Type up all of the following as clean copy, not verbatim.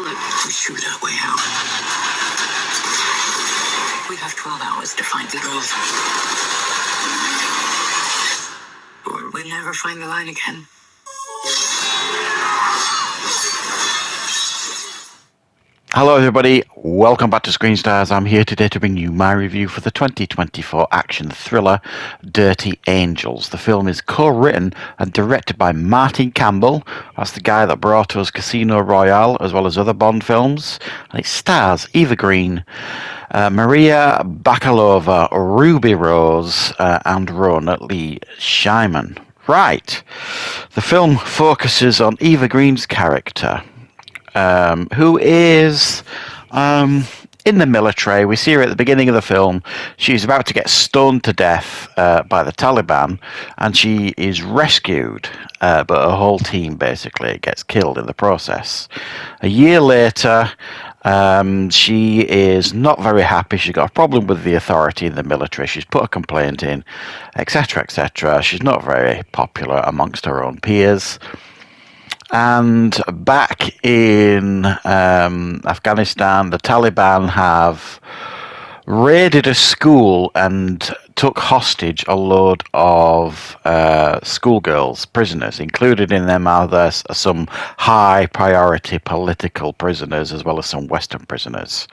bullet, we shoot our way out. We have 12 hours to find the girls. Or we'll never find the line again. Hello everybody, welcome back to Screenstars. I'm here today to bring you my review for the 2024 action thriller Dirty Angels. The film is co-written and directed by Martin Campbell. That's the guy that brought us Casino Royale as well as other Bond films. And it stars Eva Green, Maria Bakalova, Ruby Rose and Rona Lee Shyman. Right, the film focuses on Eva Green's character, who is in the military. We see her at the beginning of the film. She's about to get stoned to death by the Taliban, and she is rescued, but her whole team basically gets killed in the process. A year later, she is not very happy. She's got a problem with the authority in the military. She's put a complaint in, etc., etc. She's not very popular amongst her own peers. And back in Afghanistan, the Taliban have raided a school and took hostage a load of schoolgirls, prisoners. Included in them are some high priority political prisoners as well as some Western prisoners.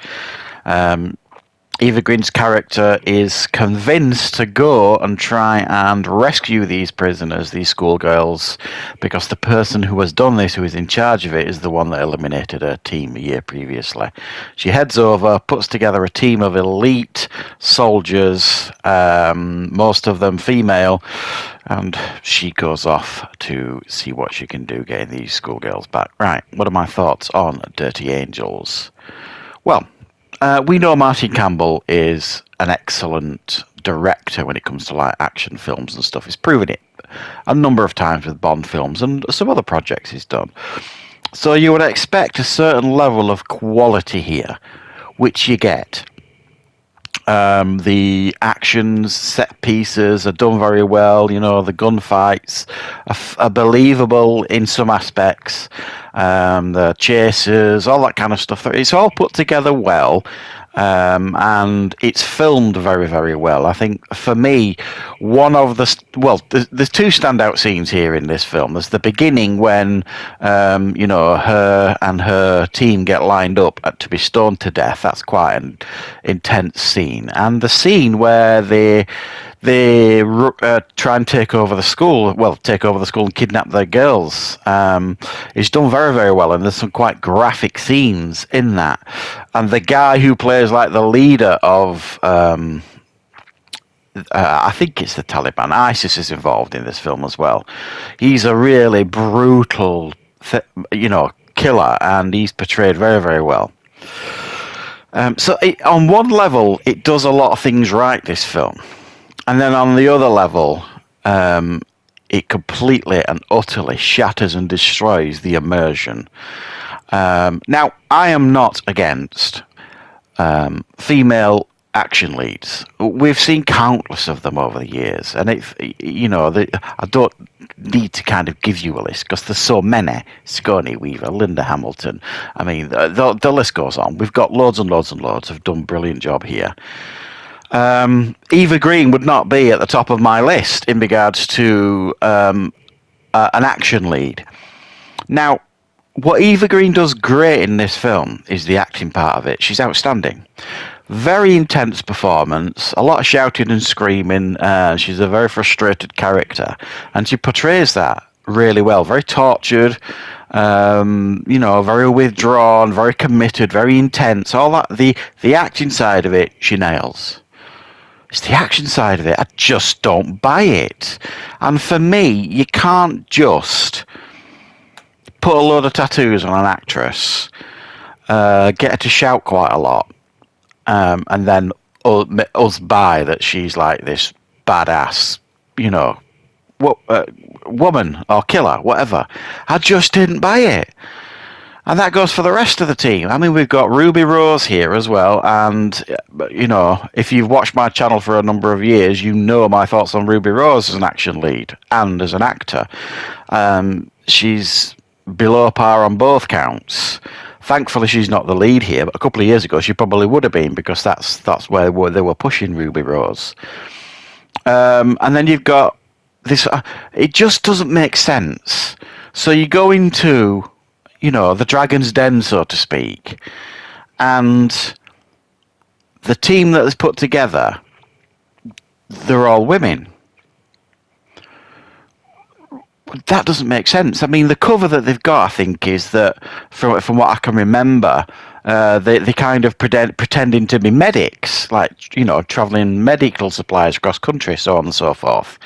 Eva Green's character is convinced to go and try and rescue these prisoners, these schoolgirls, because the person who has done this, who is in charge of it, is the one that eliminated her team a year previously. She heads over, puts together a team of elite soldiers, most of them female, and she goes off to see what she can do getting these schoolgirls back. Right, what are my thoughts on Dirty Angels? Well, we know Martin Campbell is an excellent director when it comes to like action films and stuff. He's proven it a number of times with Bond films and some other projects he's done. So you would expect a certain level of quality here, which you get. The actions, set pieces are done very well. You know, the gunfights are believable in some aspects. The chases, all that kind of stuff. It's all put together well. And it's filmed very, very well. I think for me, there's two standout scenes here in this film. There's the beginning when, her and her team get lined up to be stoned to death. That's quite an intense scene. And the scene where they try and take over the school and kidnap their girls, is done very, very well, and there's some quite graphic scenes in that. And the guy who plays like the leader of, I think it's the Taliban, ISIS is involved in this film as well. He's a really brutal, killer, and he's portrayed very, very well. On one level, it does a lot of things right, this film. And then on the other level, it completely and utterly shatters and destroys the immersion. Now, I am not against female action leads. We've seen countless of them over the years, and I don't need to kind of give you a list because there's so many. Sigourney Weaver, Linda Hamilton. I mean, the list goes on. We've got loads and loads and loads have done a brilliant job here. Eva Green would not be at the top of my list in regards to an action lead. Now, what Eva Green does great in this film is the acting part of it. She's outstanding. Very intense performance, a lot of shouting and screaming. She's a very frustrated character, and she portrays that really well. Very tortured, very withdrawn, very committed, very intense. All that, the acting side of it, she nails. It's the action side of it. I just don't buy it. And for me, you can't just put a load of tattoos on an actress, get her to shout quite a lot, and then us buy that she's like this badass, woman or killer, whatever. I just didn't buy it. And that goes for the rest of the team. I mean, we've got Ruby Rose here as well. And, if you've watched my channel for a number of years, you know my thoughts on Ruby Rose as an action lead and as an actor. She's below par on both counts. Thankfully, she's not the lead here, but a couple of years ago, she probably would have been, because that's where they were pushing Ruby Rose. And then you've got this. It just doesn't make sense. So you go into, the Dragon's Den, so to speak, and the team that is put together, they're all women. That doesn't make sense. I mean, the cover that they've got, I think, is that, from what I can remember, they kind of pretending to be medics, like, travelling medical supplies across country, so on and so forth.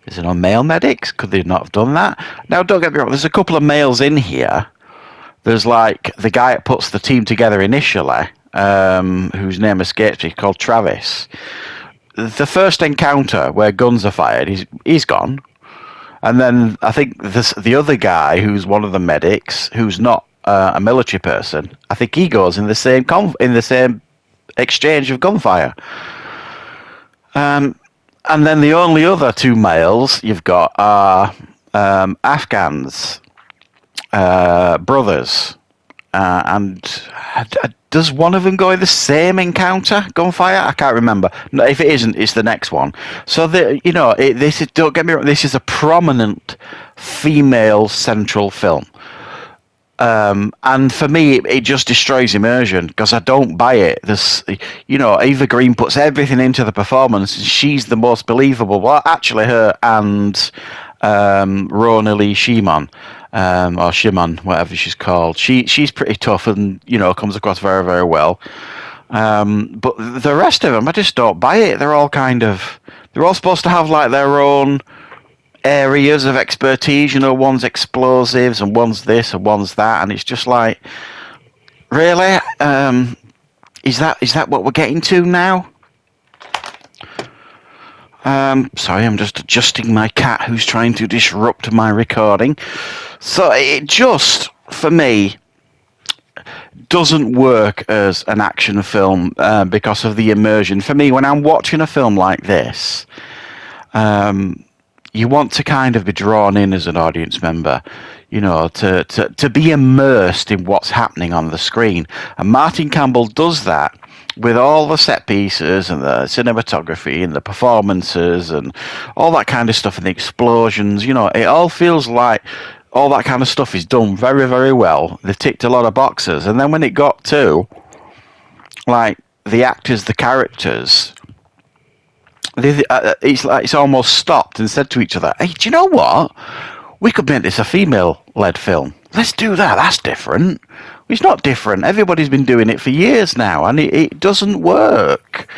Is there no male medics? Could they not have done that? Now, don't get me wrong, there's a couple of males in here. There's, like, the guy that puts the team together initially, whose name escapes me, called Travis. The first encounter where guns are fired, he's gone. And then I think the other guy, who's one of the medics, who's not a military person, I think he goes in the same exchange of gunfire. And then the only other two males you've got are Afghans, brothers, and does one of them go in the same encounter, gunfire? I can't remember. No, if it isn't, it's the next one. So this is, don't get me wrong, this is a prominent female central film. And for me, it just destroys immersion, because I don't buy it. Eva Green puts everything into the performance, and she's the most believable. Well, actually, her and Rona Lee Shimon, or Shimon, whatever she's called. She's pretty tough and, comes across very, very well. But the rest of them, I just don't buy it. They're all supposed to have, like, their own areas of expertise. One's explosives and one's this and one's that, and it's just like, really? Is that what we're getting to now? Sorry, I'm just adjusting my cat who's trying to disrupt my recording. So it just, for me, doesn't work as an action film because of the immersion. For me, when I'm watching a film like this, you want to kind of be drawn in as an audience member, to be immersed in what's happening on the screen. And Martin Campbell does that with all the set pieces and the cinematography and the performances and all that kind of stuff and the explosions. It all feels like all that kind of stuff is done very, very well. They ticked a lot of boxes. And then when it got to, like, the actors, the characters, it's almost stopped and said to each other, hey, do you know what? We could make this a female-led film. Let's do that. That's different. It's not different. Everybody's been doing it for years now, and it doesn't work.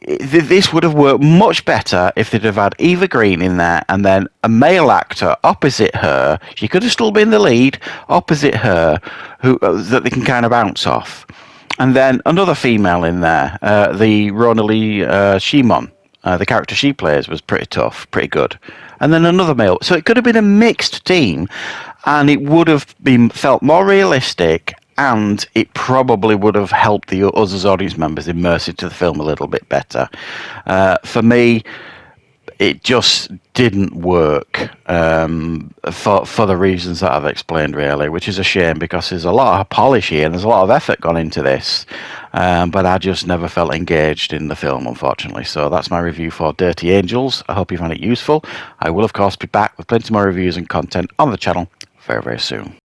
This would have worked much better if they'd have had Eva Green in there, and then a male actor opposite her. She could have still been the lead opposite her, that they can kind of bounce off. And then another female in there, the Rona Lee Shimon. The character she plays was pretty tough, pretty good. And then another male. So it could have been a mixed team, and it would have felt more realistic, and it probably would have helped us as audience members immerse into the film a little bit better. For me, it just didn't work for the reasons that I've explained, really, which is a shame, because there's a lot of polish here and there's a lot of effort gone into this, but I just never felt engaged in the film, unfortunately. So that's my review for Dirty Angels. I hope you found it useful. I will, of course, be back with plenty more reviews and content on the channel very, very soon.